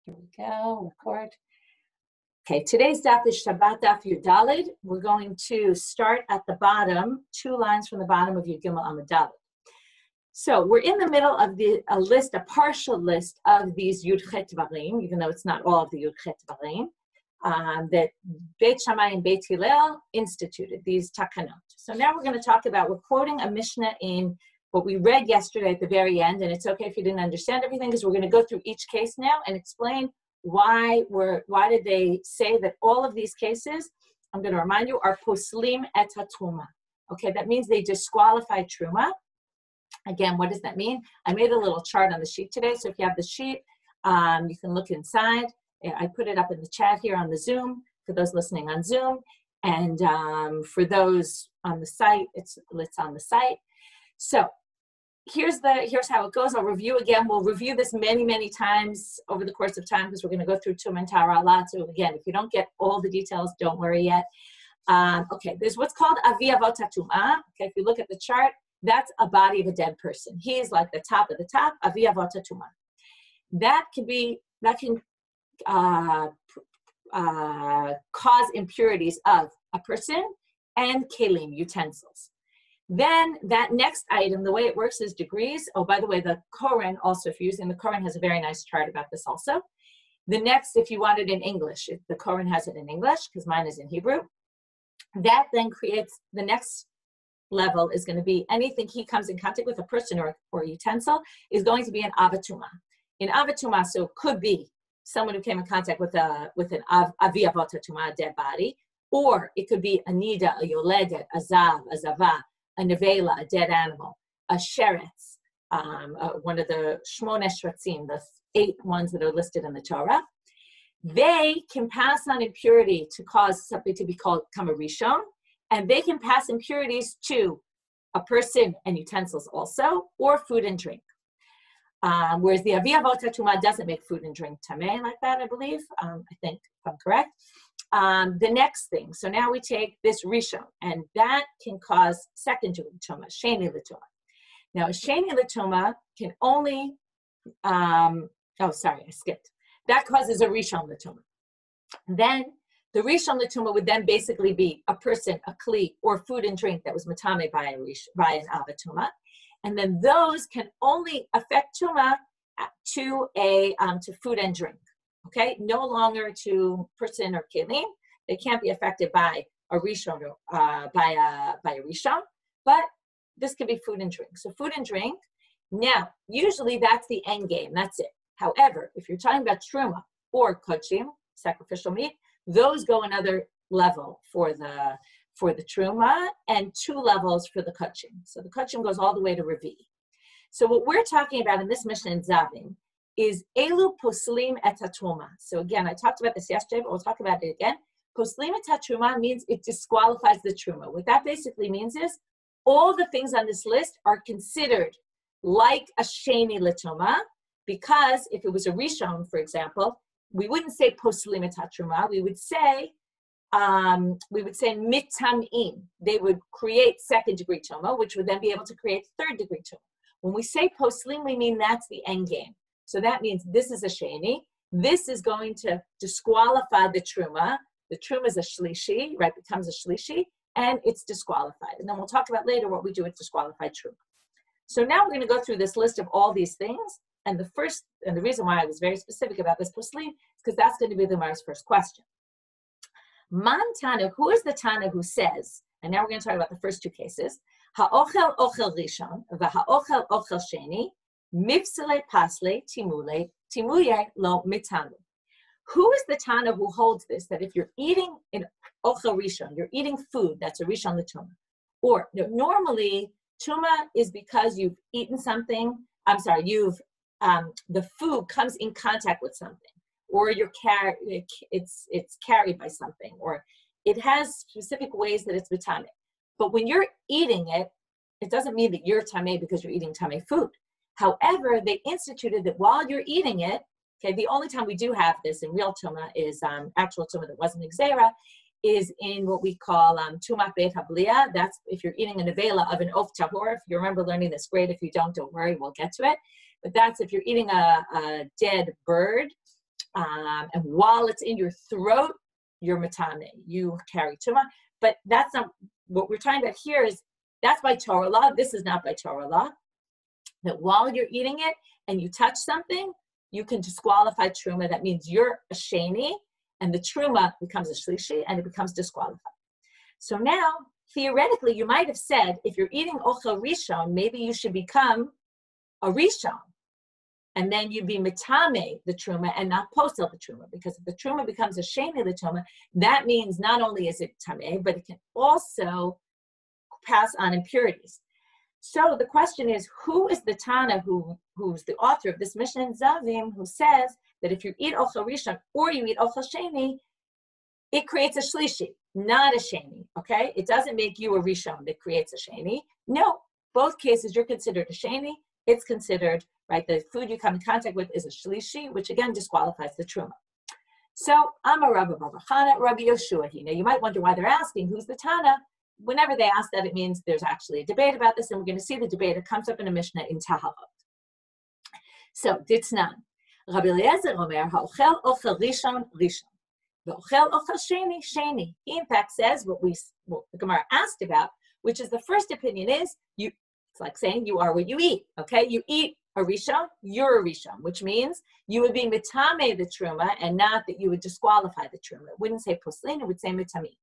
Here we go, record. Okay, today's daf is Shabbat daf Yudalid. We're going to start at the bottom, 2 lines from the bottom of Yud Gimel Amud Daled. So we're in the middle of a partial list of these Yud Chet Dvarim, even though it's not all of the Yud Chet Dvarim, that Beit Shammai and Beit Hillel instituted, these takanot. So now we're going to talk about, we're quoting a Mishnah in what we read yesterday at the very end, and it's okay if you didn't understand everything, because we're going to go through each case now and explain why did they say that all of these cases, I'm going to remind you, are poslim et ha-truma. Okay, that means they disqualify truma. Again, what does that mean? I made a little chart on the sheet today, so if you have the sheet, you can look inside. I put it up in the chat here on the Zoom, for those listening on Zoom, and for those on the site, it's on the site. So here's how it goes. I'll review again. We'll review this many, many times over the course of time, because we're going to go through Tum and Tara a lot. So again, if you don't get all the details, don't worry yet. Okay, there's what's called Avi Avot HaTum'ah. Okay, if you look at the chart, that's a body of a dead person. He is like the top of the top, Avi Avot HaTum'ah. That can cause impurities of a person and kelim, utensils. Then that next item, the way it works is degrees. Oh, by the way, the Koren also, if you're using the Koren, has a very nice chart about this also. The next, if you want it in English, the Koren has it in English, because mine is in Hebrew. That then creates, the next level is going to be anything he comes in contact with, a person or utensil, is going to be an avatuma. In avatuma, so it could be someone who came in contact with an avi avot hatuma, a dead body, or it could be a nida, a yoledet, a zav, a zava, a nevela, a dead animal, a sheretz, one of the shmoneh shretzim, the 8 ones that are listed in the Torah. They can pass on impurity to cause something to become a rishon, and they can pass impurities to a person and utensils also, or food and drink. Whereas the Avi Avot HaTumah doesn't make food and drink tameh like that, I believe. I think, if I'm correct. The next thing, so now we take this rishon, and that can cause secondary tumah, sheni l'tumah. Now, sheni l'tumah can only, I skipped. That causes a rishon l'tumah. Then the rishon l'tumah would then basically be a person, a kli, or food and drink that was matame by an avatuma. And then those can only affect tumah to food and drink. Okay, no longer to person or kelim. They can't be affected by a rishon by a rishon, but this could be food and drink. So food and drink. Now, usually that's the end game. That's it. However, if you're talking about truma or kodshim, sacrificial meat, those go another level for the truma and 2 levels for the kodshim. So the kodshim goes all the way to revi. So what we're talking about in this mission in Zavim is elu poslim et ha-truma. So again, I talked about this yesterday, but we'll talk about it again. Poslim et ha-truma means it disqualifies the truma. What that basically means is all the things on this list are considered like a sheni l'tumah, because if it was a rishon, for example, we wouldn't say poslim et ha-truma. We would say mitam'im. They would create 2nd-degree tumah, which would then be able to create 3rd-degree tumah. When we say poslim, we mean that's the end game. So that means this is a sheni. This is going to disqualify the truma. The truma is a shlishi, right? Becomes a shlishi, and it's disqualified. And then we'll talk about later what we do with disqualified truma. So now we're going to go through this list of all these things. And the reason why I was very specific about this poslim is because that's going to be the Gemara's first question. Man Tana, who is the Tana who says, and now we're going to talk about the first 2 cases, ha'ochel ochel rishon, v'ha'ochel ochel sheni, mifsele pasle timuye lo mitanu. Who is the Tana who holds this, that if you're eating an ochel rishon, you're eating food, that's a rishon l'tumah. Or normally, tumah is because you've eaten something, the food comes in contact with something, or it's carried by something, or it has specific ways that it's b'tameh. But when you're eating it, it doesn't mean that you're tameh because you're eating tameh food. However, they instituted that while you're eating it, okay, the only time we do have this in real tumah is actual tumah that wasn't exera, is in what we call tumat beit habliya. That's if you're eating a nevela of an of tahor. If you remember learning this, great. If you don't worry, we'll get to it. But that's if you're eating a dead bird and while it's in your throat, you're matame, you carry tuma. But that's not what we're talking about here. Is that's by Torah law. This is not by Torah law. That while you're eating it and you touch something, you can disqualify truma. That means you're a sheni, and the truma becomes a shlishi, and it becomes disqualified. So now, theoretically, you might have said, if you're eating ochel rishon, maybe you should become a rishon, and then you'd be mitame the truma and not posel the truma, because if the truma becomes a sheni the truma, that means not only is it tameh, but it can also pass on impurities. So the question is, who is the Tana who's the author of this Mishnah in Zavim, who says that if you eat ochel rishon or you eat ochel sheni, it creates a shlishi, not a sheni, okay? It doesn't make you a rishon that creates a sheni. No, both cases you're considered a sheni. It's considered, right, the food you come in contact with is a shlishi, which again disqualifies the truma. So, Amar Rabbi Bar Chana, Rabbi Yoshua. Now you might wonder why they're asking, who's the Tana? Whenever they ask that, it means there's actually a debate about this, and we're going to see the debate. It comes up in a Mishnah in Tahavot. So, Ditznan. Rabbi Eliezer Omer, ha'ochel ochel rishon, rishon. V'ochel ochel sheni, sheni. He, in fact, says what the Gemara asked about, which is the first opinion is, it's like saying you are what you eat, okay? You eat a rishon, you're a rishon, which means you would be mitame the truma, and not that you would disqualify the truma. It wouldn't say poslin, it would say mitami.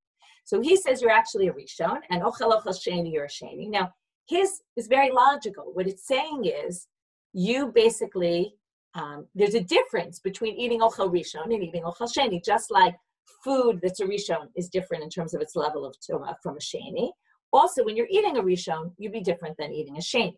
So he says you're actually a rishon, and ochel sheni, you're a sheni. Now, his is very logical. What it's saying is, you basically, there's a difference between eating ochel rishon and eating ochel sheni, just like food that's a rishon is different in terms of its level of tuma from a sheni. Also, when you're eating a rishon, you'd be different than eating a sheni.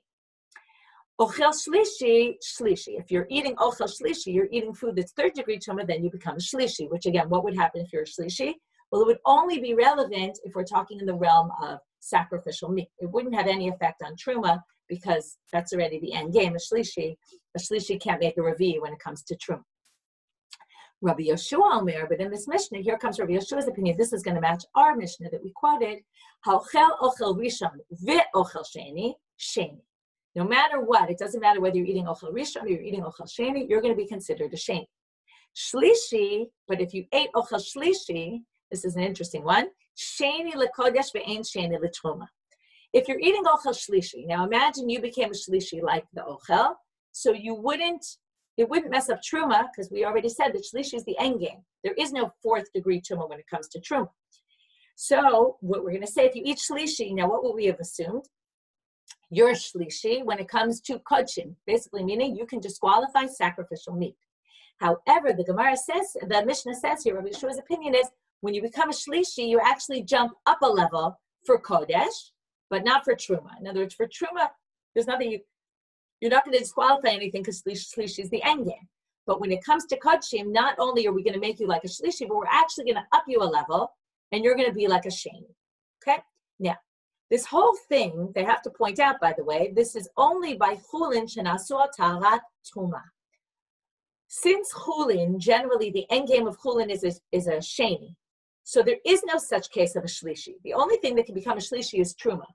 Ochel shlishi, shlishi. If you're eating ochel shlishi, you're eating food that's third degree tuma, then you become a shlishi, which again, what would happen if you're a shlishi? Well, it would only be relevant if we're talking in the realm of sacrificial meat. It wouldn't have any effect on truma, because that's already the end game. A shlishi can't make a revi when it comes to truma. Rabbi Yoshua Omer, but in this Mishnah, here comes Rabbi Yoshua's opinion. This is going to match our Mishnah that we quoted. Ha'ochel ochel rishon ve'ochel sheni, sheni. No matter what, it doesn't matter whether you're eating ochel rishon or you're eating ochel sheni, you're going to be considered a sheni. Shlishi, but if you ate ochel shlishi, this is an interesting one. Sheni lekodesh ve'ein sheni letruma. If you're eating ochel shlishi, now imagine you became a shlishi like the ochel, so it wouldn't mess up truma, because we already said that shlishi is the end game. There is no fourth degree truma when it comes to truma. So what we're going to say, if you eat shlishi, now what would we have assumed? You're a shlishi when it comes to kodshim, basically meaning you can disqualify sacrificial meat. However, the Gemara says, the Mishnah says here, Rabbi Yeshua's opinion is, when you become a shlishi, you actually jump up a level for kodesh, but not for truma. In other words, for truma, there's nothing you're not going to disqualify anything, because shlishi is the end game. But when it comes to kodshim, not only are we going to make you like a shlishi, but we're actually going to up you a level, and you're going to be like a sheni. Okay? Now, this whole thing, they have to point out, by the way, this is only by chulin shenasu tarat truma. Since chulin, generally the end game of chulin is a sheni. So there is no such case of a shlishi. The only thing that can become a shlishi is truma.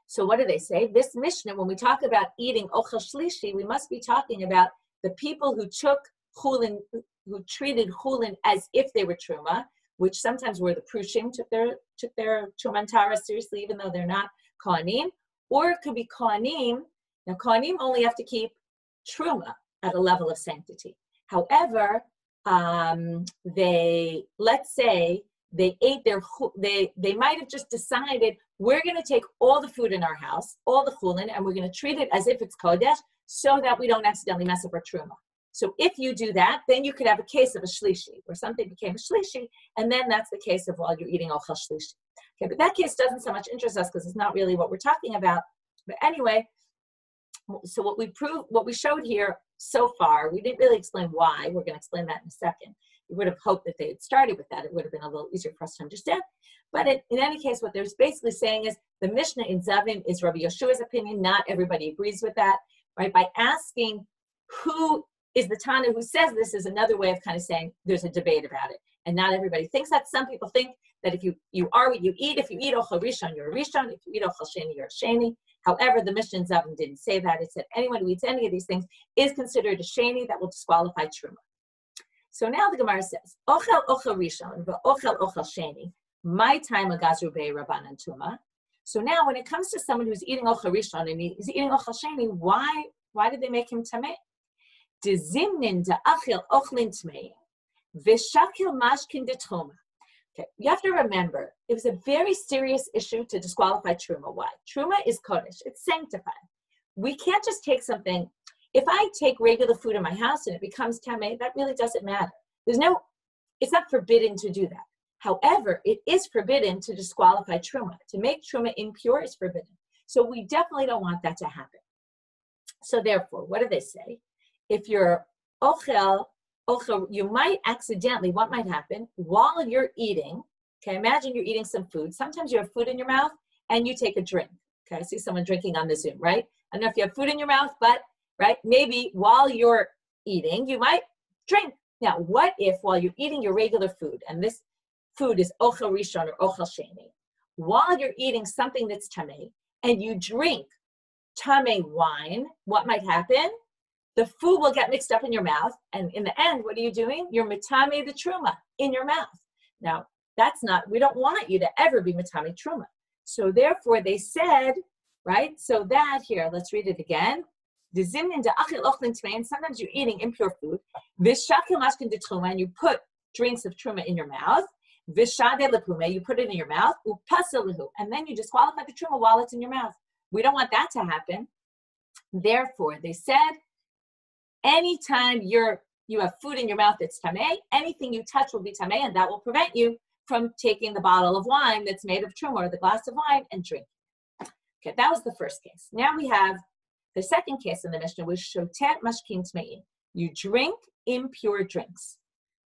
So what do they say? This Mishnah, when we talk about eating ochel shlishi, we must be talking about the people who took chulin, who treated chulin as if they were truma, which sometimes were the prushim, took their trumantara seriously, even though they're not kohanim, or it could be kohanim. Now kohanim only have to keep truma at a level of sanctity. However, let's say they ate they might have just decided, we're going to take all the food in our house, all the chulin, and we're going to treat it as if it's kodesh, so that we don't accidentally mess up our truma. So if you do that, then you could have a case of a shlishi, where something became a shlishi, and then that's the case of while you're eating ochel shlishi. Okay, but that case doesn't so much interest us, because it's not really what we're talking about. But anyway, so what we showed here so far, we didn't really explain why. We're going to explain that in a second. We would have hoped that they had started with that. It would have been a little easier for us to understand. But in any case, what they're basically saying is the Mishnah in Zavim is Rabbi Yeshua's opinion. Not everybody agrees with that, right? By asking who is the Tana who says this is another way of kind of saying there's a debate about it. And not everybody thinks that. Some people think that if you are what you eat, if you eat ochel rishon, you're a rishon. If you eat ochel sheni, you're a sheni. However, the Mishnah in Zavim didn't say that. It said anyone who eats any of these things is considered a sheni that will disqualify truma. So now the Gemara says, Ochel ochel rishon v'ochel ochel sheni, my time agazru bei Rabbanan tuma. So now when it comes to someone who's eating ochel rishon and he's eating ochel sheni, why did they make him tamei? De zimnin de achil ochlin tmei, v'shakil mashkin de truma. Okay, you have to remember, it was a very serious issue to disqualify truma. Why? Truma is kodesh, it's sanctified. We can't just take something. If I take regular food in my house and it becomes tamei, that really doesn't matter. It's not forbidden to do that. However, it is forbidden to disqualify truma. To make truma impure is forbidden. So we definitely don't want that to happen. So therefore, what do they say? If you're ochel, you might accidentally, what might happen, while you're eating, okay, imagine you're eating some food. Sometimes you have food in your mouth and you take a drink. Okay, I see someone drinking on the Zoom, right? I don't know if you have food in your mouth, but, right, maybe while you're eating, you might drink. Now, what if while you're eating your regular food, and this food is ochel rishon or ochel sheni, while you're eating something that's tamei, and you drink tamei wine, what might happen? The food will get mixed up in your mouth, and in the end, what are you doing? You're mitame the truma in your mouth. Now, we don't want you to ever be mitame truma. So therefore, they said, right? So that here, let's read it again. And sometimes you're eating impure food. And you put drinks of truma in your mouth. You put it in your mouth. And then you disqualify the truma while it's in your mouth. We don't want that to happen. Therefore, they said, anytime you have food in your mouth that's tamei, anything you touch will be tamei, and that will prevent you from taking the bottle of wine that's made of truma or the glass of wine and drinking. Okay, that was the first case. Now we have the second case in the Mishnah, was shotet mashkin tmein. You drink impure drinks.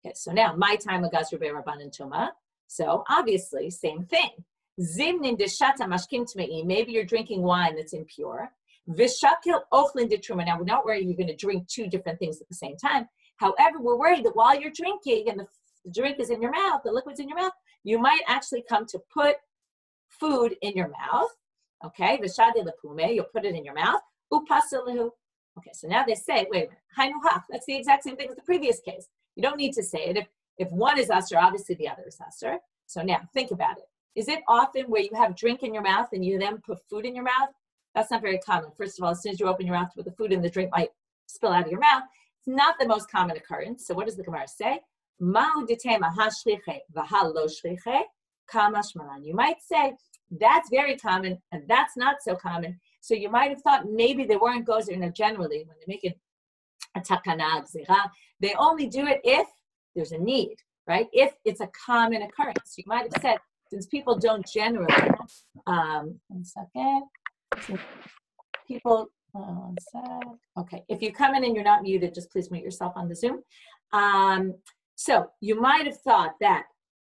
Okay, so now my time agazru bei Rabbanan tuma. So obviously, same thing. Zimnin deshata mashkin tmein. Maybe you're drinking wine that's impure. Vishakil ochlin de truma. Now, we're not worried you're going to drink two different things at the same time. However, we're worried that while you're drinking and the drink is in your mouth, the liquid's in your mouth, you might actually come to put food in your mouth. Okay, v'shade lepume, you'll put it in your mouth. Upasalihu. Okay, so now they say, wait a minute, hainuhach. That's the exact same thing as the previous case. You don't need to say it. If one is usher, obviously the other is usher. So now think about it. Is it often where you have drink in your mouth and you then put food in your mouth? That's not very common. First of all, as soon as you open your mouth with the food and the drink might spill out of your mouth, it's not the most common occurrence. So what does the Gemara say? You might say, that's very common and that's not so common. So you might have thought maybe they weren't gozer, generally when they make it a takana, gzera, they only do it if there's a need, right? If it's a common occurrence. You might have said, since people don't generally, one second. People, okay, if you come in and you're not muted, just please mute yourself on the Zoom. So you might have thought that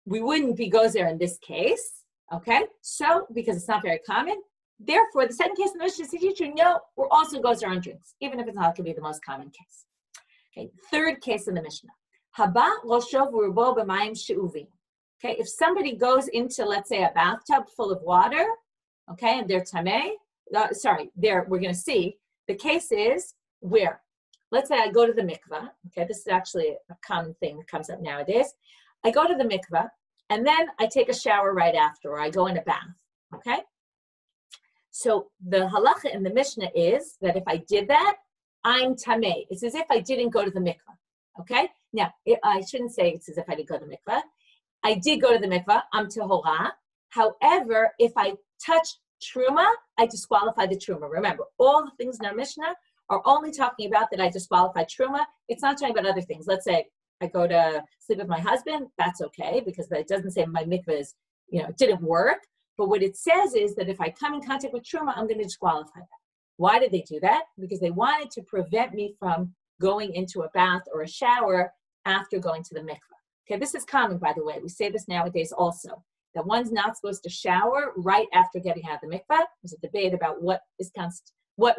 we wouldn't be gozer in this case, okay? So, because it's not very common, therefore, the second case in the Mishnah says, teacher, no, we're also gozer on drinks, even if it's not going to be the most common case. Okay, third case in the Mishnah. Haba roshov urubo b'mayim she'uvim. Okay, if somebody goes into, let's say, a bathtub full of water, okay, and they're tamei, we're going to see, the case is where, let's say I go to the mikvah, okay, this is actually a common thing that comes up nowadays. I go to the mikvah, and then I take a shower right after, or I go in a bath, okay? So the halacha in the Mishnah is that if I did that, I'm tamei. It's as if I didn't go to the mikvah, okay? Now, I shouldn't say it's as if I didn't go to the mikvah. I did go to the mikvah, I'm tahora. However, if I touch truma, I disqualify the truma. Remember, all the things in our Mishnah are only talking about that I disqualify truma. It's not talking about other things. Let's say I go to sleep with my husband, that's okay, because it doesn't say my mikvah is, it didn't work. But what it says is that if I come in contact with truma, I'm going to disqualify that. Why did they do that? Because they wanted to prevent me from going into a bath or a shower after going to the mikvah. Okay, this is common, by the way. We say this nowadays also, that one's not supposed to shower right after getting out of the mikvah. There's a debate about what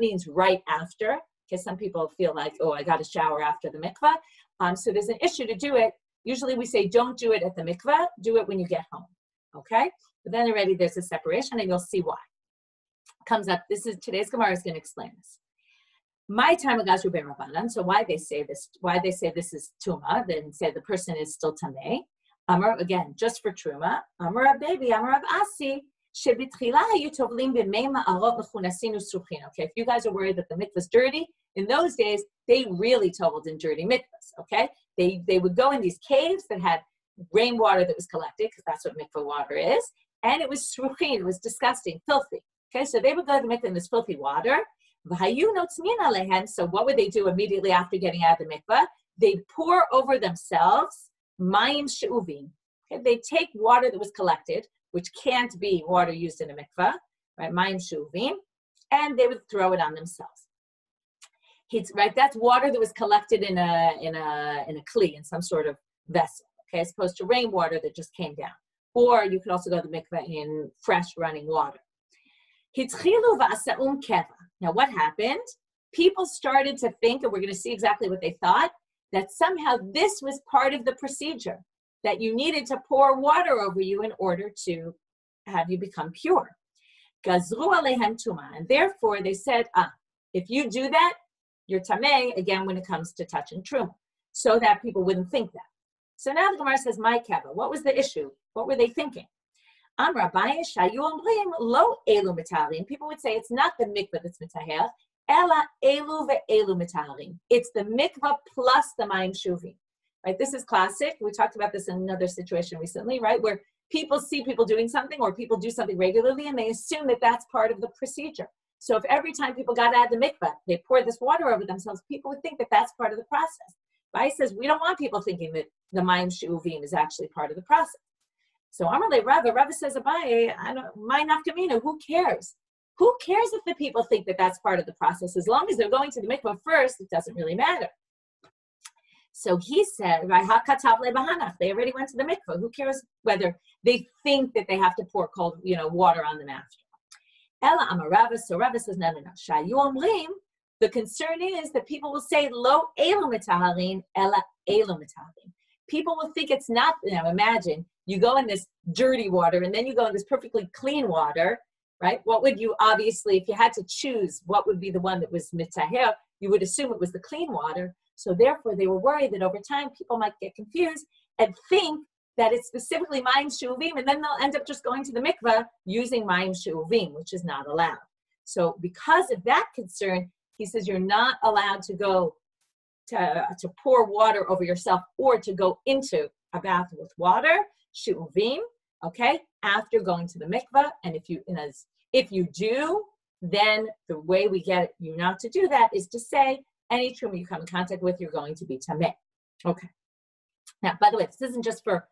means right after, because some people feel like, oh, I got to shower after the mikvah. So there's an issue to do it. Usually we say, don't do it at the mikvah, do it when you get home, okay? But then already there's a separation, and you'll see why. Comes up, today's Gemara is going to explain this. My time agazu Rabbanan. So why they say this is tuma, then say the person is still tameh. Amar, again, just for truma. Amar baby, Amar Asi. Okay, if you guys are worried that the mikvah is dirty, in those days, they really toveled in dirty mikvahs, okay? They would go in these caves that had rainwater that was collected, because that's what mikvah water is, and it was shruchin, it was disgusting, filthy. Okay, so they would go to the mikvah in this filthy water. So what would they do immediately after getting out of the mikvah? They'd pour over themselves mayim she'uvim. Okay, they'd take water that was collected, which can't be water used in a mikvah, right? Mayim she'uvim, and they would throw it on themselves. Right, that's water that was collected in a kli, in some sort of vessel, okay, as opposed to rainwater that just came down. Or you could also go to the mikvah in fresh running water. Now, what happened? People started to think, and we're going to see exactly what they thought, that somehow this was part of the procedure, that you needed to pour water over you in order to have you become pure. Gazru alehem tuma, and therefore they said, if you do that, you're tameh, again, when it comes to touching truma, so that people wouldn't think that. So now the Gemara says, my keva, what was the issue? What were they thinking? Amra Abaye shayu omrim lo elu mitaharim. People would say it's not the mikvah that's mitaher, ela elu ve'elu mitaharim. It's the mikvah plus the mayim shuvim. Right? This is classic. We talked about this in another situation recently, right? Where people see people doing something or people do something regularly and they assume that that's part of the procedure. So if every time people got out of the mikvah, they poured this water over themselves, people would think that that's part of the process. Abaye says, we don't want people thinking that the mayim shuvim is actually part of the process. So Amarle Rava says, Abaye, my nafkamina, who cares? Who cares if the people think that that's part of the process? As long as they're going to the mikvah first, it doesn't really matter. So he said, they already went to the mikvah. Who cares whether they think that they have to pour cold, water on them after? Ella Amarava, so Rava says, no. Shayu omrim, the concern is that people will say, lo elu mitaharin, ella elu mitaharin. People will think it's not, imagine, you go in this dirty water and then you go in this perfectly clean water, right? What would you, obviously, if you had to choose what would be the one that was mitaher, you would assume it was the clean water. So therefore, they were worried that over time, people might get confused and think that it's specifically mayim she'uvim, and then they'll end up just going to the mikvah using mayim she'uvim, which is not allowed. So because of that concern, he says you're not allowed to go to pour water over yourself or to go into a bath with water, she'uvim, okay, after going to the mikvah. And if you do, then the way we get you not to do that is to say, any truma you come in contact with, you're going to be tameh. Okay. Now, by the way, this isn't just for,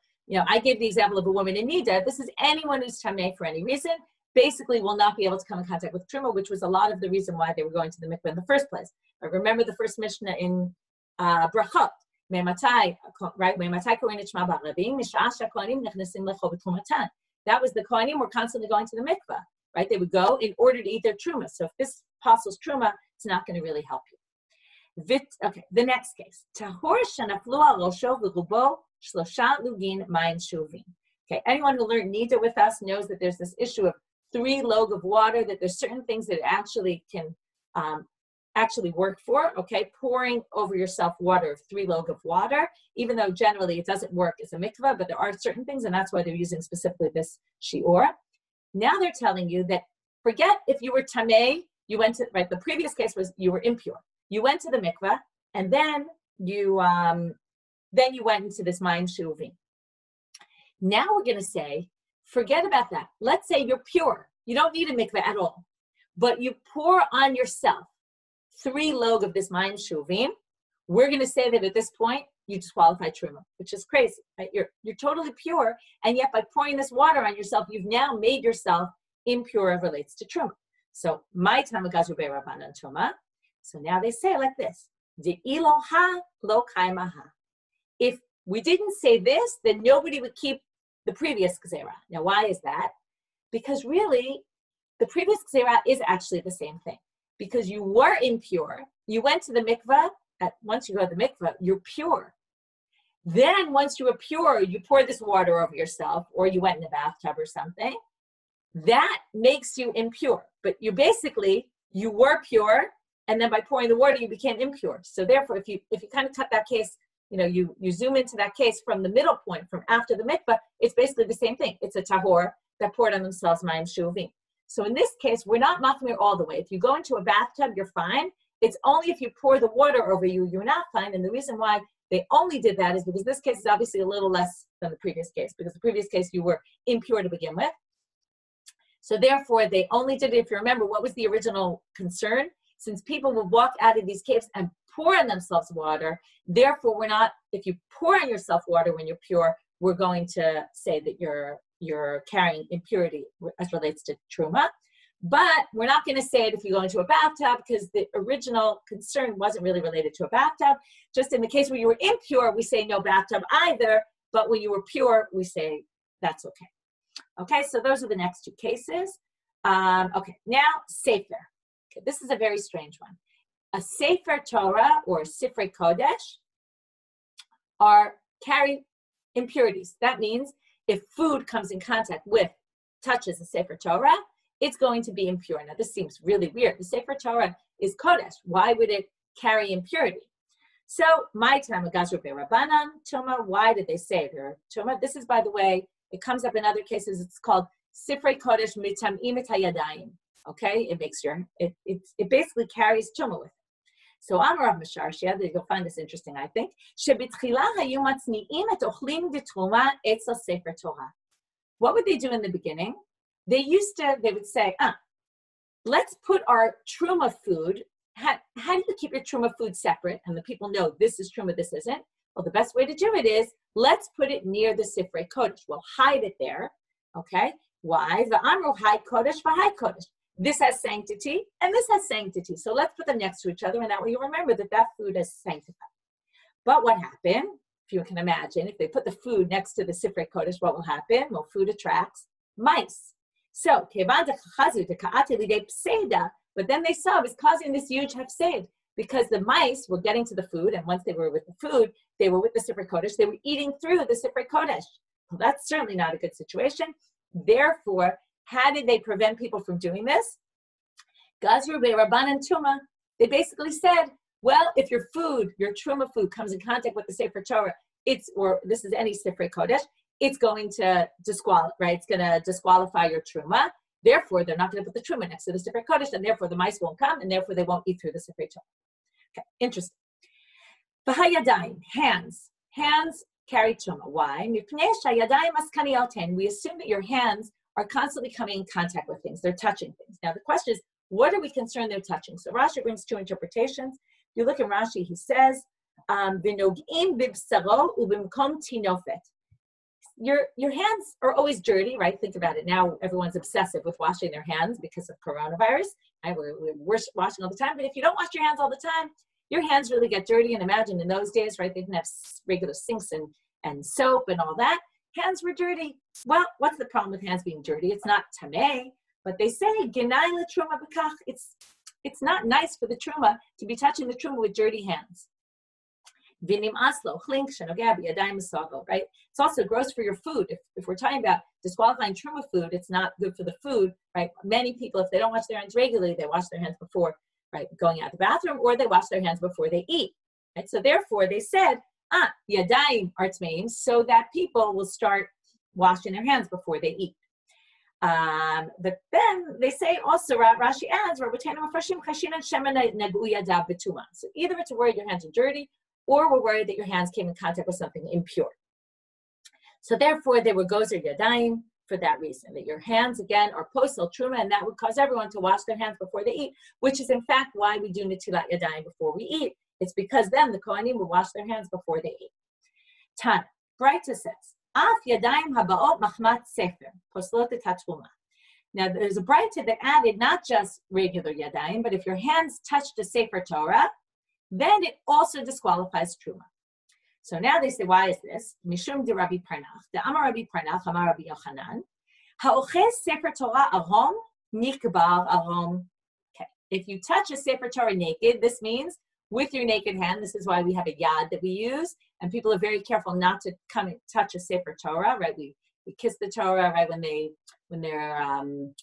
I gave the example of a woman in nida. This is anyone who's tameh for any reason, basically will not be able to come in contact with truma, which was a lot of the reason why they were going to the mikvah in the first place. But remember the first Mishnah in Brachot, right? That was the kohanim were constantly going to the mikvah, right? They would go in order to eat their truma. So if this apostle's truma, it's not going to really help you. Okay, the next case. Okay, anyone who learned Nida with us knows that there's this issue of 3 log of water, that there's certain things that it actually can actually work for, okay? Pouring over yourself water of 3 log of water, even though generally it doesn't work as a mikvah, but there are certain things, and that's why they're using specifically this shiur. Now they're telling you that forget if you were tameh, you went to, right, the previous case was you were impure. You went to the mikvah, and then you went into this mayim she'uvim. Now we're going to say, forget about that. Let's say you're pure. You don't need a mikvah at all. But you pour on yourself 3 log of this mayim she'uvim. We're going to say that at this point, you disqualify truma, which is crazy. Right? You're totally pure, and yet by pouring this water on yourself, you've now made yourself impure as relates to truma. So, my tamagazu be'Rabbanan tuma. So now they say like this, De iloha lo kaimaha. If we didn't say this, then nobody would keep the previous gzera. Now, why is that? Because really, the previous gzera is actually the same thing. Because you were impure, you went to the mikvah, once you go to the mikvah, you're pure. Then once you were pure, you pour this water over yourself, or you went in a bathtub or something. That makes you impure. But you were pure, and then by pouring the water, you became impure. So therefore, if you kind of cut that case, you zoom into that case from the middle point, from after the mikvah, it's basically the same thing. It's a tahor that poured on themselves mayim shuvim. So in this case, we're not machmir all the way. If you go into a bathtub, you're fine. It's only if you pour the water over you, you're not fine. And the reason why they only did that is because this case is obviously a little less than the previous case, because the previous case you were impure to begin with. So therefore, they only did it, if you remember, what was the original concern? Since people will walk out of these caves and pour on themselves water, therefore if you pour on yourself water when you're pure, we're going to say that you're carrying impurity as relates to truma. But we're not going to say it if you go into a bathtub, because the original concern wasn't really related to a bathtub. Just in the case where you were impure, we say no bathtub either. But when you were pure, we say that's okay. Okay, so those are the next two cases. Okay, now Sefer. Okay, this is a very strange one. A Sefer Torah or Sifrei Kodesh carry impurities. That means if food comes in contact with, touches a Sefer Torah, it's going to be impure. Now, this seems really weird. The Sefer Torah is Kodesh. Why would it carry impurity? So, my time, Rabbanan, Tuma, why did they say there? Tuma, this is, by the way, it comes up in other cases. It's called Sifrei Kodesh Mitam'im et hayadayim. Okay, it makes it basically carries Tuma with it. So, Amar Rav Masharshia, you'll find this interesting, I think. What would they do in the beginning? They would say, let's put our truma food, how do you keep your truma food separate? And the people know this is truma, this isn't. Well, the best way to do it is, let's put it near the Sifrei Kodesh. We'll hide it there, okay? Why? The Amru high Kodesh v'high Kodesh. This has sanctity, and this has sanctity. So let's put them next to each other, and that way you remember that food is sanctified. But what happened, if you can imagine, if they put the food next to the Sifrei Kodesh, what will happen? Well, food attracts mice. So, but then they saw it was causing this huge hefsed, because the mice were getting to the food, and once they were with the food, they were with the Sifrei Kodesh, they were eating through the Sifrei Kodesh. Well, that's certainly not a good situation. Therefore, how did they prevent people from doing this? Gazru Rabbanan Tuma. They basically said, well, if your food, your truma food, comes in contact with the Sefer Torah, or this is any Sifrei Kodesh, it's going to disqualify, right? It's going to disqualify your truma. Therefore, they're not going to put the truma next to the Sifrei Kodesh, and therefore the mice won't come, and therefore they won't eat through the Sifrei Torah. Okay, interesting. V'hayadayim, hands. Hands carry truma. Why? We assume that your hands are constantly coming in contact with things. They're touching things. Now, the question is, what are we concerned they're touching? So Rashi brings two interpretations. If you look in Rashi, he says, "V'nogim b'bsaro u'b'mkom tinofet." Your hands are always dirty, right? Think about it. Now everyone's obsessive with washing their hands because of coronavirus. Right? We're washing all the time. But if you don't wash your hands all the time, your hands really get dirty. And imagine in those days, right? They didn't have regular sinks and soap and all that. Hands were dirty. Well, what's the problem with hands being dirty? It's not tameh, but they say genai l'truma b'kach. It's not nice for the truma to be touching the truma with dirty hands. Vinim aslo, chlink, shenogabi, yadayim masago, right? It's also gross for your food. If we're talking about disqualifying truma food, it's not good for the food, right? Many people, if they don't wash their hands regularly, they wash their hands before, right, going out the bathroom, or they wash their hands before they eat, right? So therefore, they said, yadayim are tmeim, so that people will start washing their hands before they eat. But then they say also, Rashi adds, so either it's worried your hands are dirty, or we're worried that your hands came in contact with something impure. So therefore, they were gozer yadayim for that reason, that your hands, again, are postal truma, and that would cause everyone to wash their hands before they eat, which is in fact why we do netilat yadayim before we eat. It's because then the Kohanim will wash their hands before they eat. Tan, Breita says, Af yadayim habaot machmat sefer, poslot et hatruma. Now, there's a Breita that added not just regular yadayim, but if your hands touch the Sefer Torah, then it also disqualifies truma. So now they say, why is this? Mishum de Rabbi Parnach, de Amar Rabbi Parnach, Amar Rabbi Yochanan, ha'oches Sefer Torah ahom nikbar ahom. Okay, if you touch a Sefer Torah naked, this means with your naked hand. This is why we have a yad that we use, and people are very careful not to come and touch a Sefer Torah. Right? We kiss the Torah, right? When they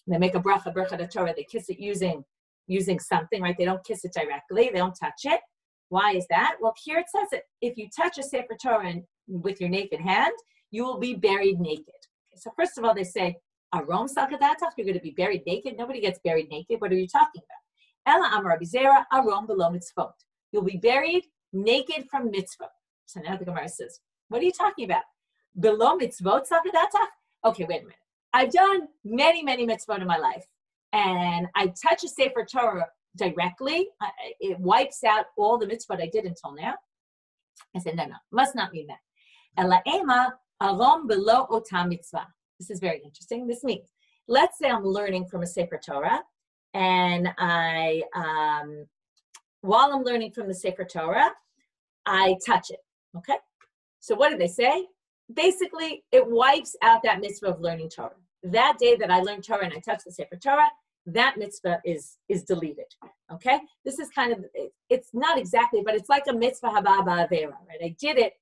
make a bracha to Torah, they kiss it using using something, right? They don't kiss it directly. They don't touch it. Why is that? Well, here it says that if you touch a Sefer Torah with your naked hand, you will be buried naked. Okay, so first of all, they say, Arom Salkadatach, you're going to be buried naked. Nobody gets buried naked. What are you talking about? Ela Amar Abizera, Arom below mitzvot. You'll be buried naked from mitzvot. So now the Gemara says, what are you talking about? Below mitzvot Salkadatach? Okay, wait a minute. I've done many, many mitzvot in my life, and I touch a Sefer Torah directly. It wipes out all the mitzvot I did until now. I said, no, must not mean that. Ela ema arom below otam mitzvah. This is very interesting. This means, let's say I'm learning from a Sefer Torah, and while I'm learning from the Sefer Torah, I touch it, okay? So what did they say? Basically, it wipes out that mitzvah of learning Torah. That day that I learned Torah and I touched the Sefer Torah, that mitzvah is deleted, okay? This is kind of, it's not exactly, but it's like a mitzvah haba ba'avera, right? I did it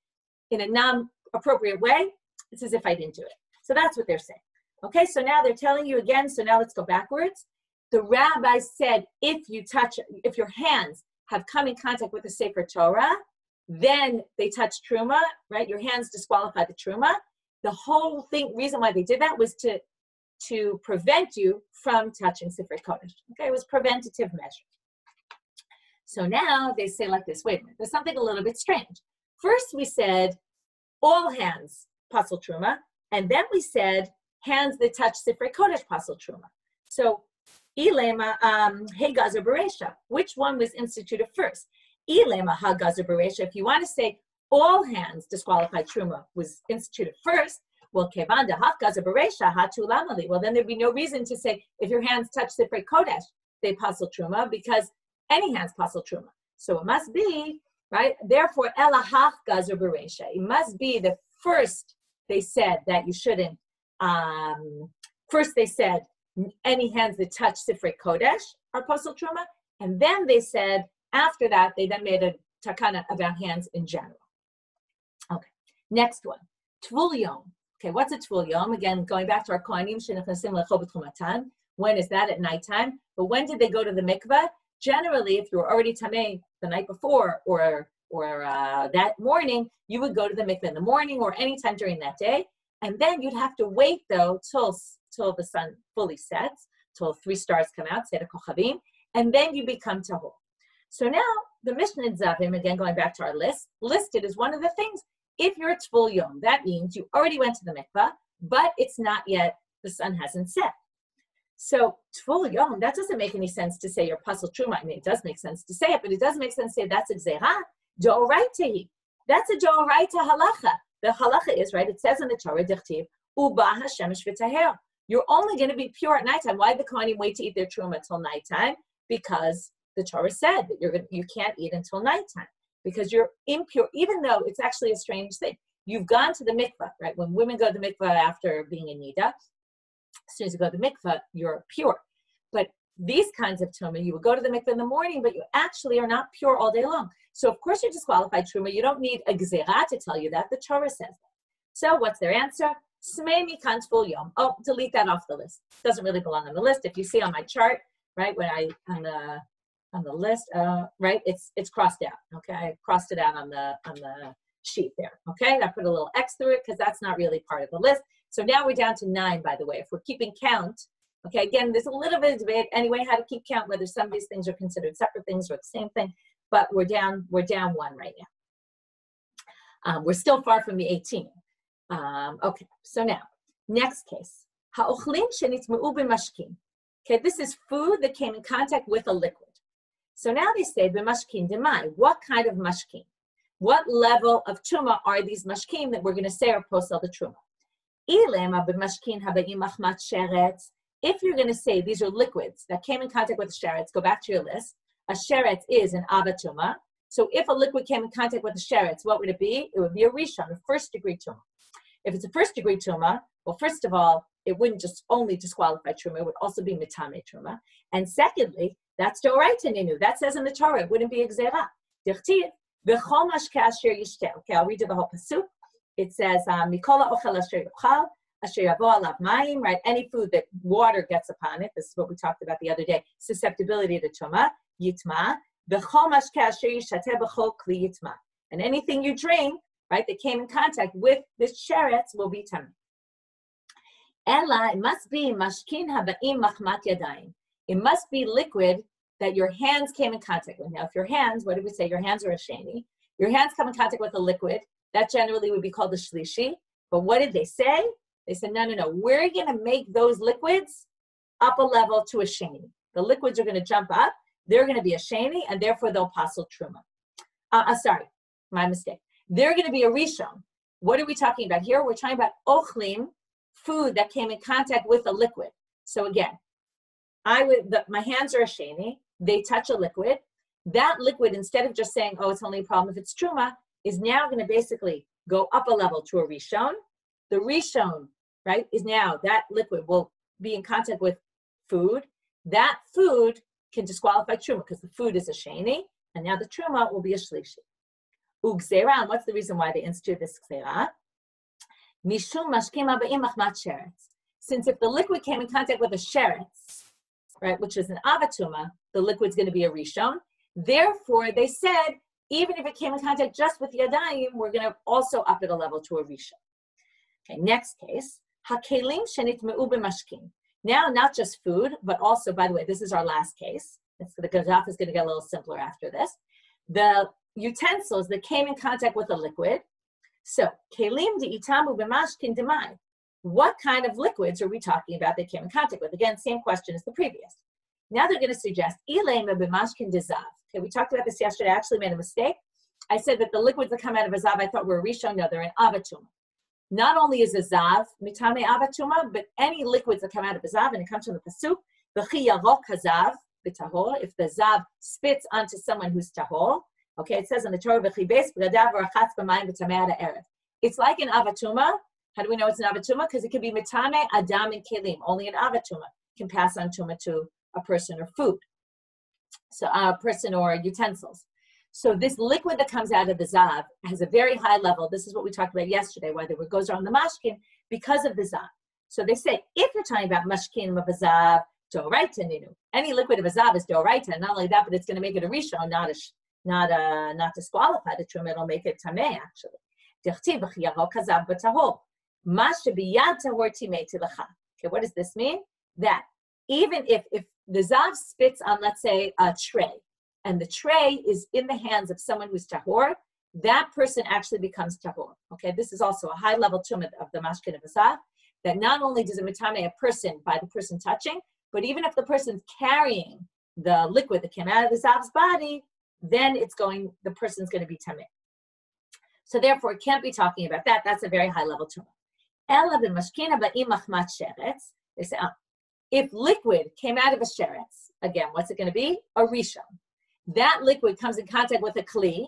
in a non-appropriate way. It's as if I didn't do it. So that's what they're saying. Okay, so now they're telling you again, so now let's go backwards. The rabbi said, if your hands have come in contact with the Sefer Torah, then they touch truma, right? Your hands disqualify the truma. The whole reason why they did that was to prevent you from touching Sefer Kodesh. Okay, it was preventative measure. So now they say like this, wait a minute, there's something a little bit strange. First we said, all hands, pasal truma, and then we said, hands that touch Sefer Kodesh, pasal truma. So, ilema hegazer beresha, which one was instituted first? Ilema hagazer beresha, if you want to say all hands disqualified truma was instituted first, well, kevanda hagazer beresha hatu lamali. Well, then there'd be no reason to say if your hands touch Sefer Kodesh, they pasal truma, because any hands pasal truma. So it must be, right? Therefore, ela hagazer beresha. It must be the first they said that you shouldn't. First they said any hands that touch Sifrei Kodesh are pasal truma, and then they said after that they then made a takana about hands in general. Okay, next one, Tvul Yom. Okay, what's a Tvul Yom? Again, going back to our Kohanim shenichasim lecho b'tchumatan. When is that? At nighttime. But when did they go to the mikveh? Generally, if you were already tamei the night before or that morning, you would go to the mikveh in the morning or anytime during that day. And then you'd have to wait, though, till the sun fully sets, till 3 stars come out, Seder Kochavim, and then you become tahor. So now, the Mishnah Zavim, again, going back to our list, listed as one of the things, if you're a Tvul Yom, that means you already went to the mikveh, but it's not yet, the sun hasn't set. So, Tvul Yom, that doesn't make any sense to say you're pasal truma. I mean, it does make sense to say it, but it doesn't make sense to say that's a gzera, d'oraita. That's a d'oraita halacha. The halacha is, right, it says in the Torah, Dichtiv, Uba hashemesh v'taher. You're only going to be pure at nighttime. Why did the Kohanim wait to eat their truma until nighttime? Because the Torah said that you can't eat until nighttime because you're impure, even though it's actually a strange thing. You've gone to the mikveh, right? When women go to the mikveh after being in nida, as soon as you go to the mikveh, you're pure. But these kinds of truma, you would go to the mikveh in the morning, but you actually are not pure all day long. So of course you're disqualified truma. You don't need a gzera to tell you that. The Torah says that. So what's their answer? Smei mikan tvul yom. Oh, delete that off the list. Doesn't really belong on the list. If you see on my chart, right, when on the list, right, it's crossed out. Okay, I crossed it out on the sheet there. Okay, I put a little X through it because that's not really part of the list. So now we're down to 9, by the way. If we're keeping count, okay, again, there's a little bit of debate anyway how to keep count, whether some of these things are considered separate things or the same thing. But we're down 1 right now. We're still far from the 18. Okay, so now, next case. Ha'ochlin shenitzma'u b'mashkin. Okay, this is food that came in contact with a liquid. So now they say b'mashkin demai. What kind of mashkin? What level of truma are these mashkin that we're going to say are posel the truma? Ilema b'mashkin haba'im achmat sheretz. If you're going to say these are liquids that came in contact with the sheretz, go back to your list. A sheretz is an avatuma. So if a liquid came in contact with a sheretz, what would it be? It would be a rishon, a first-degree tuma. If it's a first-degree tuma, well, first of all, it wouldn't just only disqualify truma, it would also be mitame truma. And secondly, that's d'oraita ninu. That says in the Torah, it wouldn't be a gzera. Dichtiv, v'chol mashke asher yishtel. Okay, I'll read you the whole pasuk. It says, Mikola ochel asher yochal, right? Any food that water gets upon it, this is what we talked about the other day, susceptibility to tuma, yitma, and anything you drink, right, that came in contact with this sheretz will be tameh. Ella, it must be mashkin haba'im machmat yadayim. It must be liquid that your hands came in contact with. Now, if your hands, what did we say? Your hands are a sheni. Your hands come in contact with a liquid. That generally would be called a shlishi. But what did they say? They said, no. We're going to make those liquids up a level to a sheni. The liquids are going to jump up. They're going to be a sheni, and therefore they'll passel truma. Sorry, my mistake. They're going to be a rishon. What are we talking about here? We're talking about ochlim, food that came in contact with a liquid. So again, my hands are a sheni. They touch a liquid. That liquid, instead of just saying, oh, it's only a problem if it's truma, is now going to basically go up a level to a rishon. The rishon, right, is now that liquid will be in contact with food. That food can disqualify truma because the food is a sheni, and now the truma will be a shlishi. Ugzera, and what's the reason why they institute this gzera? Mishum mashkim aba'im machmat sheretz. Since if the liquid came in contact with a sheretz, right, which is an avatuma, the liquid's going to be a rishon. Therefore, they said, even if it came in contact just with yadayim, we're going to also up it a level to a rishon. Okay, next case. Hakelim shenitmeu b'mashkin. Now, not just food, but also, by the way, this is our last case. The gazaf is going to get a little simpler after this. The utensils that came in contact with a liquid. So, kelim de'itamu b'mashkin demai. What kind of liquids are we talking about that came in contact with? Again, same question as the previous. Now they're going to suggest ilema b'mashkin dezav. Okay, we talked about this yesterday. I actually made a mistake. I said that the liquids that come out of a zav, I thought were rishon. No, they're an avatuma. Not only is a zav mitame avatuma, but any liquids that come out of a zav, and it comes from the pasuk, v'chi yarok hazav b'tahor. If the zav spits onto someone who's tahor, okay, it says in the Torah, v'chi beis b'gadav v'rachatz b'mayim b'tamei ad erev. It's like an avatuma. How do we know it's an avatuma? Because it can be mitame adam and kelim. Only an avatuma can pass on tuma to a person or food. So a person or utensils. So this liquid that comes out of the zav has a very high level. This is what we talked about yesterday, whether it goes around the mashkin because of the zav. So they say, if you're talking about mashkin of a zav, doraita ninu. Any liquid of a zav is doraita. Not only that, but it's going to make it a rishon, not disqualified. The truma, it'll make it tameh actually. Okay, what does this mean? That even if the zav spits on, let's say, a tray, and the tray is in the hands of someone who's tahor, that person actually becomes tahor. Okay, this is also a high level tumah of the mashkin of a zav, that not only does it mitame a person by the person touching, but even if the person's carrying the liquid that came out of the zav's body, then the person's going to be tameh. So therefore, it can't be talking about that. That's a very high level tumah. Ela b'mashkin haba'im machmat sheretz. They say, if liquid came out of a sheretz, again, what's it going to be? A rishon. That liquid comes in contact with a kli.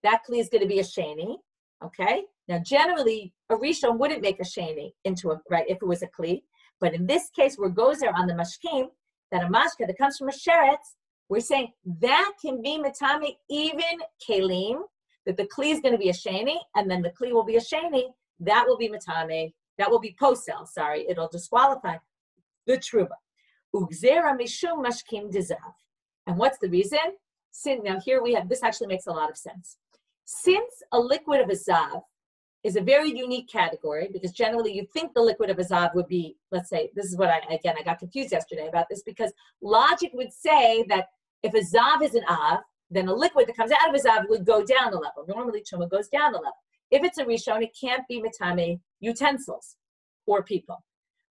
That kli is going to be a sheni. Okay. Now, generally, a rishon wouldn't make a sheni into right if it was a kli. But in this case, where goes there on the mashkim, that a mashka that comes from a sheretz, we're saying that can be mitame even kelim, that the kli is going to be a sheni, and then the kli will be a sheni. That will be mitame. That will be posel. Sorry, it'll disqualify the truba. Ugzera mishum mashkim dezav. And what's the reason? Now here we have, this actually makes a lot of sense. Since a liquid of a zav is a very unique category, because generally you think the liquid of a zav would be, let's say, this is what I got confused yesterday about this, because logic would say that if a zav is an av, then a liquid that comes out of a zav would go down a level. Normally truma goes down a level. If it's a rishon, it can't be mitame utensils or people.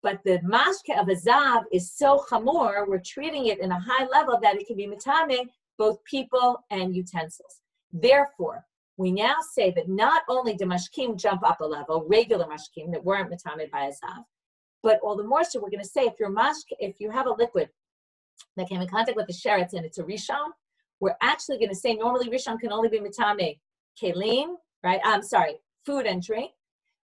But the mashke of a zav is so chamor, we're treating it in a high level that it can be mitame both people and utensils. Therefore, we now say that not only do mashkim jump up a level, regular mashkim that weren't mitame by a zav, but all the more so we're going to say if you have a liquid that came in contact with the sheretz and it's a rishon, we're actually going to say normally rishon can only be mitame kelim, right? Food and drink.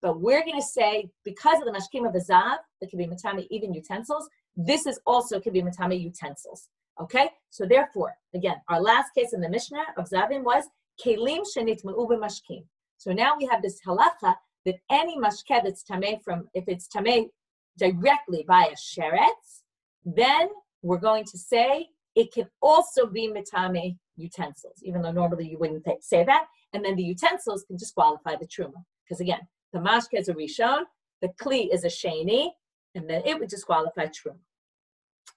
But we're going to say, because of the mashkim of the zav, that can be mitame even utensils, this is also can be mitame utensils. Okay? So therefore, again, our last case in the Mishnah of zavim was kelim shenitmeu b'mashkim. So now we have this halacha that any mashkeh that's tameh if it's tameh directly by a sheretz, then we're going to say it can also be mitame utensils, even though normally you wouldn't say that. And then the utensils can disqualify the truma. Because again, the mashkeh is a rishon, the kli is a sheni, and then it would disqualify truma.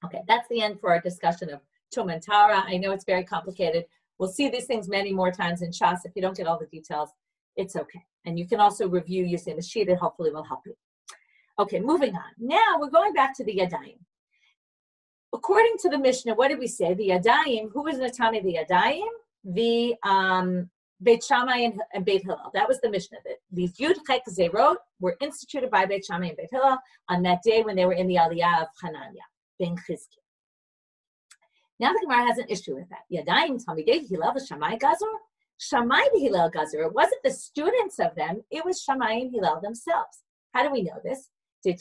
Okay, that's the end for our discussion of tum and tara. I know it's very complicated. We'll see these things many more times in Shas. If you don't get all the details, it's okay. And you can also review using the sheet. It hopefully will help you. Okay, moving on. Now we're going back to the Yadayim. According to the Mishnah, what did we say? The Yadayim, who was Natami the Yadayim? The Beit Shammai and Beit Hillel. That was the Mishnah. These Yud Chek Zerot were instituted by Beit Shammai and Beit Hillel on that day when they were in the Aliyah of Hananiah ben Chizkiah. Now the Gemara has an issue with that. Yadayim Talmidei Hillel v'Shammai Gazor. Shammai v'Hillel Gazor. It wasn't the students of them. It was Shammai and Hillel themselves. How do we know this?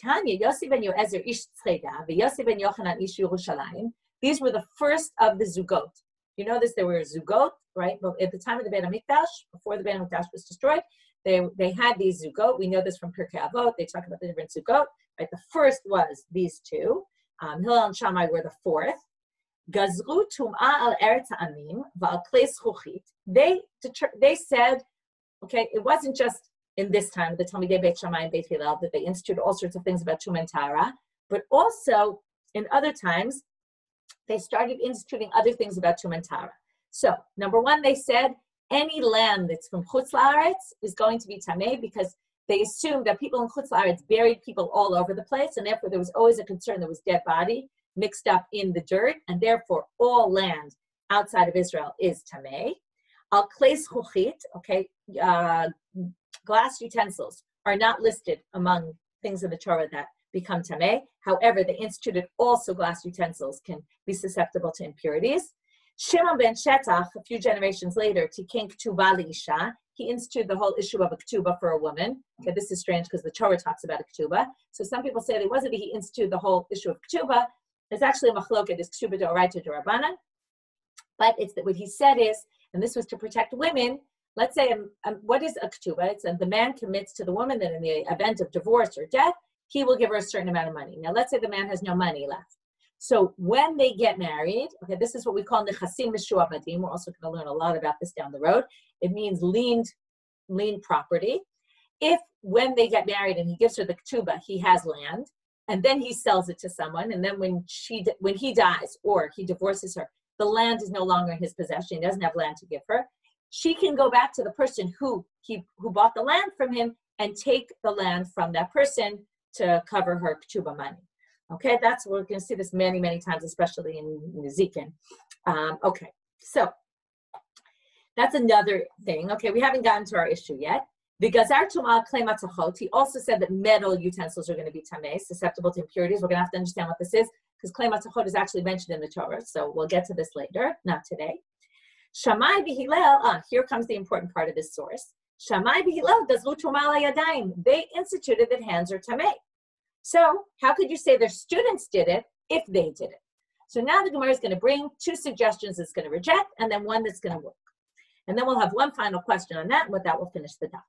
Tanya Yossi ben Yoezer ish Tzcheda v'Yossi ben Yochanan ish Yerushalayim. These were the first of the Zugot. You know this, there were Zugot, right? But at the time of the Beit HaMikdash, before the Beit HaMikdash was destroyed, they had these Zugot. We know this from Pirkei Avot. They talk about the different Zugot. Right? The first was these two. Hillel and Shammai were the fourth. Gazru tum'a al eretz ha'amim v'al klei zchuchit. They said, okay, it wasn't just in this time, the Talmidei Beit Shammai and Beit Hillel, that they instituted all sorts of things about tum and tara, but also in other times, they started instituting other things about tum and tara. So, number one, they said any land that's from Chutz La'aretz is going to be tameh because they assumed that people in Chutz La'aretz buried people all over the place, and therefore there was always a concern there was dead body mixed up in the dirt, and therefore all land outside of Israel is tameh. Al klei zchuchit, okay, glass utensils are not listed among things in the Torah that become tameh. However, they instituted also glass utensils can be susceptible to impurities. Shimon ben Shetach, a few generations later, tikin k'tuba l'isha, he instituted the whole issue of a k'tuba for a woman. Okay, this is strange because the Torah talks about a k'tuba. So some people say that it wasn't that he instituted the whole issue of k'tuba. There's actually a machloket, is k'tuba d'oraita d'Rabbanan. But it's that what he said is, and this was to protect women. Let's say, what is a k'tuba? It's the man commits to the woman that in the event of divorce or death, he will give her a certain amount of money. Now, let's say the man has no money left. So when they get married, okay, this is what we call nechasim mishuabadim. We're also going to learn a lot about this down the road. It means lien property. If when they get married and he gives her the k'tuba, he has land, and then he sells it to someone, and then when he dies or he divorces her, the land is no longer in his possession. He doesn't have land to give her. She can go back to the person who bought the land from him and take the land from that person to cover her k'tuba money. Okay, we're going to see this many, many times, especially in Nezikin. Okay, so that's another thing. Okay, we haven't gotten to our issue yet. The Gazar Tumah Klei Matzachot, he also said that metal utensils are going to be tameh, susceptible to impurities. We're going to have to understand what this is, because Klei Matzachot is actually mentioned in the Torah, so we'll get to this later, not today. Shammai v'Hillel, here comes the important part of this source. Shammai v'Hillel gazru tumah l'yadayim. They instituted that hands are tameh. So how could you say their students did it if they did it? So now the Gemara is going to bring two suggestions it's going to reject, and then one that's going to work. And then we'll have one final question on that, and with that we'll finish the daf.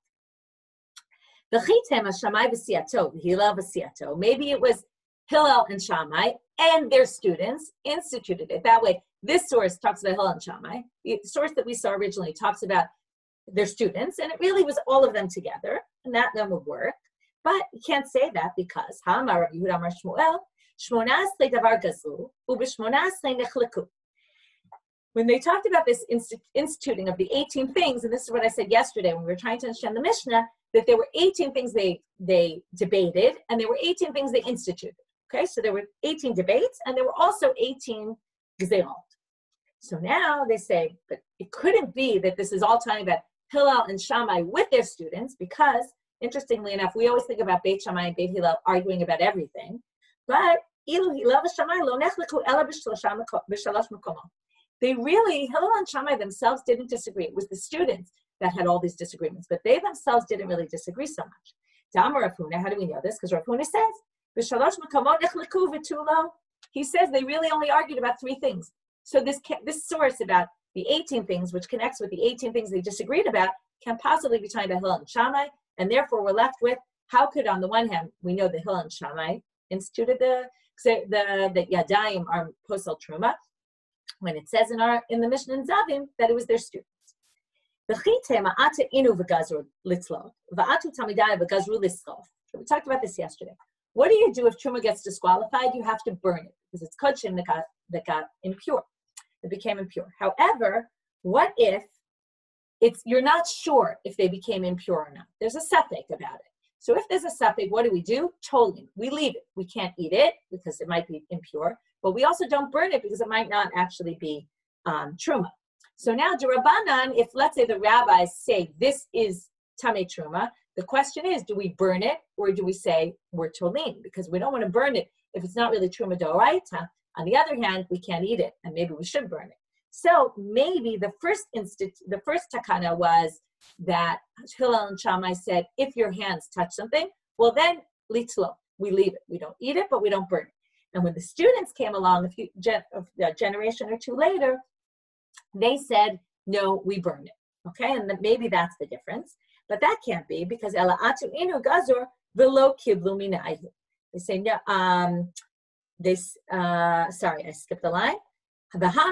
Maybe it was Hillel and Shammai and their students instituted it. That way, this source talks about Hillel and Shammai. The source that we saw originally talks about their students, and it really was all of them together, and that then would work. But you can't say that because when they talked about this instituting of the 18 things, and this is what I said yesterday when we were trying to understand the Mishnah, that there were 18 things they debated, and there were 18 things they instituted. Okay, so there were 18 debates, and there were also 18 gzerot. So now they say, but it couldn't be that this is all talking about Hillel and Shammai with their students, because interestingly enough, we always think about Beit Shammai and Beit Hillel arguing about everything, but Hillel and Shammai themselves didn't disagree. It was the students that had all these disagreements, but they themselves didn't really disagree so much. How do we know this? Because Rav Huna says, he says they really only argued about 3 things. So this source about the 18 things, which connects with the 18 things they disagreed about, can't possibly be talking about Hillel and Shammai, and therefore we're left with, how could, on the one hand, we know that Hillel and Shammai instituted the Yadayim are posel truma, when it says in the Mishnah in Zavim that it was their students. We talked about this yesterday. What do you do if truma gets disqualified? You have to burn it because it's kodshim that got impure, that became impure. However, what if you're not sure if they became impure or not? There's a suffix about it. So if there's a suffix, what do? Tolin. We leave it. We can't eat it because it might be impure, but we also don't burn it because it might not actually be truma. So now, Rabbanan, if let's say the rabbis say this is tamei truma, the question is, do we burn it or do we say we're tolin? Because we don't want to burn it if it's not really truma d'oraita. On the other hand, we can't eat it, and maybe we should burn it. So maybe the first takana was that Hillel and Shammai said, if your hands touch something, well then, litzlo, we leave it. We don't eat it, but we don't burn it. And when the students came along a generation or two later, they said, no, we burn it. Okay, and maybe that's the difference. But that can't be because ela atu inu gazor velo kiblu minayu. They say, no, sorry, I skipped the line. Ilfa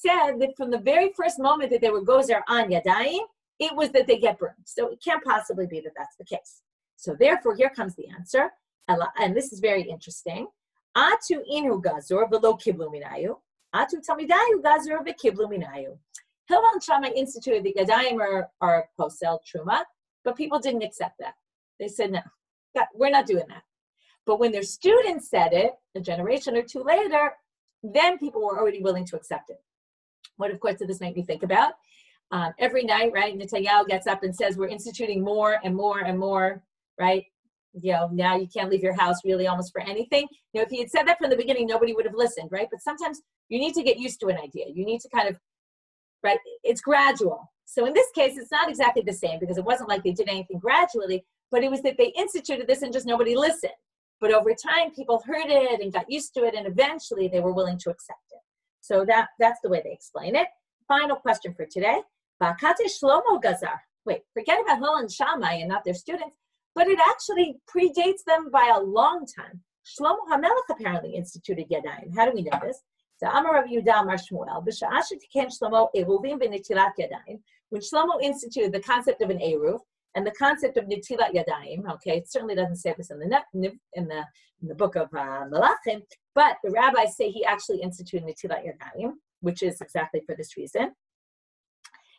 said that from the very first moment that they were gozer on Yadayim, it was that they get burned. So it can't possibly be that that's the case. So therefore, here comes the answer. And this is very interesting. Atu inu gazor velo kiblu minayu. Atu tamidayu gazor v'kiblu minayu. Hillel and Shammai instituted the Yadayim are posel truma, but people didn't accept that. They said, no, we're not doing that. But when their students said it, a generation or two later, then people were already willing to accept it. What, of course, did this make me think about? Every night, right, Netanyahu gets up and says, we're instituting more and more and more, right? Now you can't leave your house really almost for anything. If he had said that from the beginning, nobody would have listened, right? But sometimes you need to get used to an idea. You need to kind of, right, it's gradual. So in this case, it's not exactly the same because it wasn't like they did anything gradually, but it was that they instituted this and just nobody listened. But over time, people heard it and got used to it, and eventually they were willing to accept it. So that's the way they explain it. Final question for today. Shlomo Gazar. Wait, forget about Hillel and Shammai and not their students, but it actually predates them by a long time. Shlomo HaMelech apparently instituted Yadayim. How do we know this? So Amar Rav Yehuda Amar Shmuel, B'sha'ah she'tiken Shlomo eruvim v'netilat Yadayim. When Shlomo instituted the concept of an eruv, and the concept of netilat yadayim, okay, it certainly doesn't say this in the book of Malachim, but the rabbis say he actually instituted netilat yadayim, which is exactly for this reason.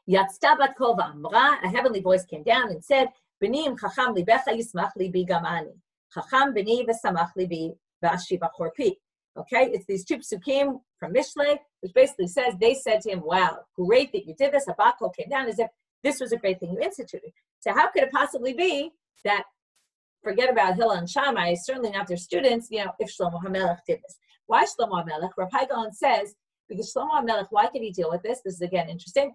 Yatzta bat kol v'amra, a heavenly voice came down and said, "B'ni im chacham libecha yismach libi gam ani, chacham b'ni v'samach libi v'ashiva chorpi." Okay, it's these two psukim from Mishlei, which basically says they said to him, "Wow, great that you did this." A bat kol came down as if this was a great thing you instituted. So how could it possibly be that, forget about Hillel and Shammai, certainly not their students, if Shlomo HaMelech did this? Why Shlomo HaMelech? Rav Hai Gaon says, because Shlomo HaMelech, why could he deal with this? This is, again, interesting.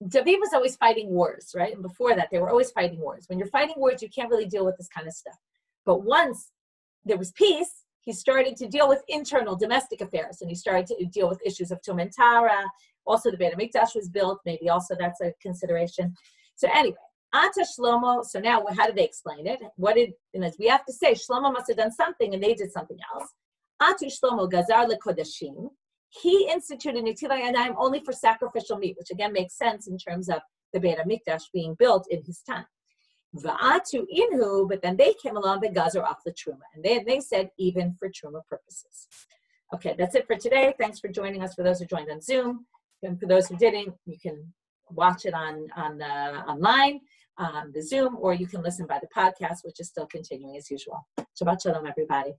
David was always fighting wars, right? And before that, they were always fighting wars. When you're fighting wars, you can't really deal with this kind of stuff. But once there was peace, he started to deal with internal domestic affairs, and he started to deal with issues of Tum and Tara. Also, the Beit HaMikdash was built. Maybe also that's a consideration. So anyway, Ata Shlomo. So now, how did they explain it? As we have to say, Shlomo must have done something, and they did something else. Atu Shlomo Gazar lekodashim. He instituted Netilat Yadayim only for sacrificial meat, which again makes sense in terms of the Beit HaMikdash being built in his time. Va'atu inhu, but then they came along the Gazar off the Truma, and they said even for Truma purposes. Okay, that's it for today. Thanks for joining us. For those who joined on Zoom, and for those who didn't, you can watch it online, the Zoom, or you can listen by the podcast, which is still continuing as usual. Shabbat shalom, everybody.